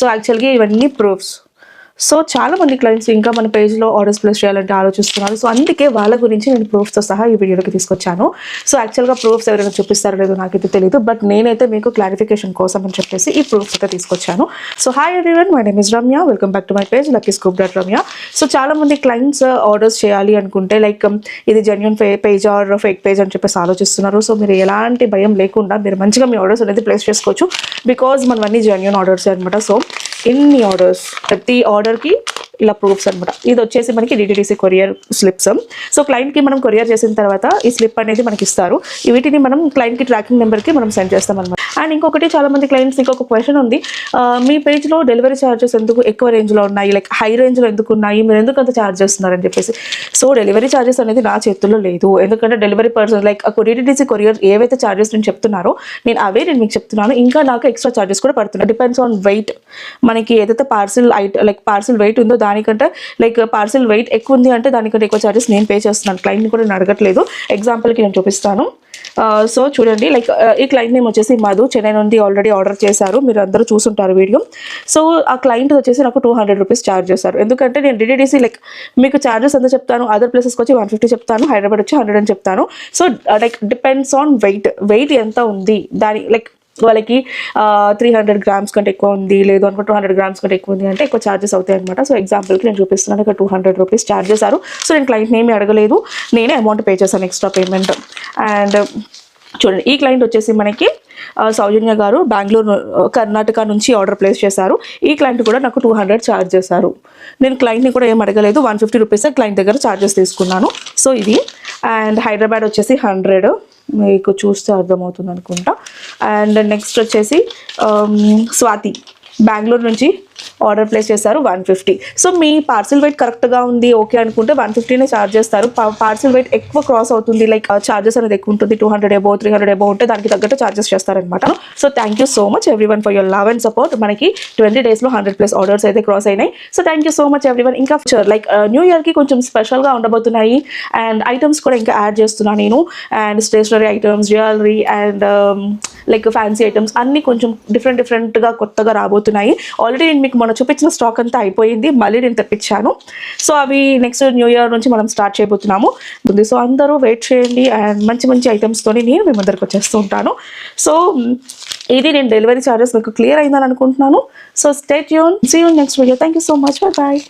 So యాక్చువల్గా ఇవన్నీ proofs. So చాలా మంది క్లయింట్స్ ఇంకా మన పేజ్లో ఆర్డర్స్ ప్లేస్ చేయాలంటే ఆలోచిస్తున్నారు. సో అందుకే వాళ్ళ గురించి నేను ప్రూఫ్తో సహా ఈ వీడియోకి తీసుకొచ్చాను. సో యాక్చువల్గా ప్రూఫ్స్ ఎవరైనా చూపిస్తారో లేదో నాకైతే తెలియదు, బట్ నేనైతే మీకు క్లారిఫికేషన్ కోసం అని చెప్పేసి ఈ ప్రూఫ్స్ అయితే తీసుకొచ్చాను. So hi everyone, my name is Ramya, welcome back to my page luckyscoop.ramya. So చాలా మంది క్లయింట్స్ ఆర్డర్స్ చేయాలి అనుకుంటే లైక్ ఇది genuine page or fake page అని చెప్పేసి ఆలోచిస్తున్నారు. సో మీరు ఎలాంటి భయం లేకుండా మీరు మంచిగా మీ ఆర్డర్స్ అనేది ప్లేస్ చేసుకోవచ్చు, బికాజ్ మనవన్నీ జెన్యూన్ ఆర్డర్స్ అనమాట. సో ఇన్ని ఆర్డర్స్, ప్రతి ఆర్డర్కి ఇలా ప్రూఫ్స్ అనమాట. ఇది వచ్చేసి మనకి DTDC కొరియర్ స్లిప్స్. సో క్లయింట్కి మనం కొరియర్ చేసిన తర్వాత ఈ స్లిప్ అనేది మనకి ఇస్తారు. వీటిని మనం క్లయింట్కి ట్రాకింగ్ నెంబర్కి మనం సెండ్ చేస్తాం అనమాట. అండ్ ఇంకొకటి, చాలా మంది క్లయింట్స్ ఇంకొక క్వశ్చన్ ఉంది, మీ పేజ్లో డెలివరీ ఛార్జెస్ ఎందుకు ఎక్కువ రేంజ్లో ఉన్నాయి, లైక్ హై రేంజ్లో ఎందుకు ఉన్నాయి, మీరు ఎందుకు అంత ఛార్జ్ చేస్తున్నారని చెప్పేసి. సో డెలివరీ ఛార్జెస్ అనేది నా చేతుల్లో లేదు, ఎందుకంటే delivery person like DTDC courier ఏవైతే ఛార్జెస్ నేను చెప్తున్నారో నేను మీకు చెప్తున్నాను. ఇంకా నాకు ఎక్స్ట్రా ఛార్జెస్ కూడా పడుతున్నాయి. Depends on weight. మనకి ఏదైతే పార్సిల్ వెయిట్ ఉందో దానికంటే లైక్ పార్సిల్ వెయిట్ ఎక్కువ ఉంది అంటే దానికంటే ఎక్కువ ఛార్జెస్ నేను పే చేస్తున్నాను. క్లయింట్ని కూడా నేను అడగట్లేదు. ఎగ్జాంపుల్కి నేను చూపిస్తాను. సో చూడండి, లైక్ ఈ క్లయింట్ నేమ్ వచ్చేసి మధు, చెన్నై నుండి ఆల్రెడీ ఆర్డర్ చేశారు, మీరు అందరూ చూసుంటారు వీడియో. సో ఆ క్లయింట్ వచ్చేసి నాకు 200 రూపీస్ ఛార్జ్ చేశారు. ఎందుకంటే నేను DTDC లైక్ మీకు ఛార్జెస్ ఎంత చెప్తాను, అదర్ ప్లేసెస్కి వచ్చి 150 చెప్తాను, హైదరాబాద్ వచ్చి 100 అని చెప్తాను. So like depends on weight ఎంత ఉంది దాని, లైక్ వాళ్ళకి 300 గ్రామ్స్ కంటే ఎక్కువ ఉంది, లేదు అనుకో 200 గ్రామ్స్ కంటే ఎక్కువ ఉంది అంటే ఎక్కువ ఛార్జెస్ అవుతాయి అనమాట. సో ఎగ్జాంపుల్కి నేను చూపిస్తున్నాను, ఇక్కడ 200 రూపీస్ ఛార్జ్ చేశారు. సో నేను క్లయింట్ నేమ్ అడగలేదు, నేనే అమౌంట్ పే చేశాను, ఎక్స్ట్రా పేమెంట్. అండ్ చూడండి, ఈ క్లయింట్ వచ్చేసి మనకి సౌజన్య గారు బెంగళూరు కర్ణాటక నుంచి ఆర్డర్ ప్లేస్ చేశారు. ఈ క్లయింట్ కూడా నాకు 200 ఛార్జ్ చేశారు. నేను క్లయింట్ని కూడా ఏం అడగలేదు, 150 రూపీస్ క్లయింట్ దగ్గర ఛార్జెస్ తీసుకున్నాను. సో ఇది. అండ్ హైదరాబాద్ వచ్చేసి 100, మీకు చూస్తే అర్థమవుతుంది అనుకుంటా. అండ్ నెక్స్ట్ వచ్చేసి స్వాతి బెంగళూరు నుంచి ఆర్డర్ ప్లేస్ చేశారు, 150. సో మీ పార్సిల్ వెయిట్ కరెక్ట్గా ఉంది ఓకే అనుకుంటే 150నే ఛార్జ్ చేస్తారు. పార్సిల్ వెయిట్ ఎక్కువ క్రాస్ అవుతుంది, లైక్ ఛార్జెస్ అనేది ఎక్కువ ఉంటుంది, 200 అబౌవ్ 300 అబౌవ్ ఉంటే దానికి తగ్గట్టు ఛార్జెస్ చేస్తారనమాట. So thank you so much everyone for your love and support. మనకి 20 డేస్లో 100+ ఆర్డర్స్ అయితే క్రాస్ అయినాయి. So thank you so much everyone. ఇంకా లైక్ న్యూ ఇయర్కి కొంచెం స్పెషల్గా ఉండబోతున్నాయి అండ్ ఐటమ్స్ కూడా ఇంకా యాడ్ చేస్తున్నాను నేను. And stationery items, jewellery and like fancy items అన్నీ కొంచెం డిఫరెంట్గా కొత్తగా రాబోతున్నాయి. ఆల్రెడీ నేను మీకు మొన్న చూపించిన స్టాక్ అంతా అయిపోయింది, మళ్ళీ నేను తెప్పించాను. సో అవి నెక్స్ట్ న్యూ ఇయర్ నుంచి మనం స్టార్ట్ చేయబోతున్నాము. సో అందరూ వెయిట్ చేయండి అండ్ మంచి ఐటమ్స్తోని నేను మీ ముందరికి వచ్చేస్తూ ఉంటాను. సో ఇది నేను డెలివరీ ఛార్జెస్ మీకు క్లియర్ అయిందని అనుకుంటున్నాను. So stay tune, see you next video. Thank you so much, bye bye.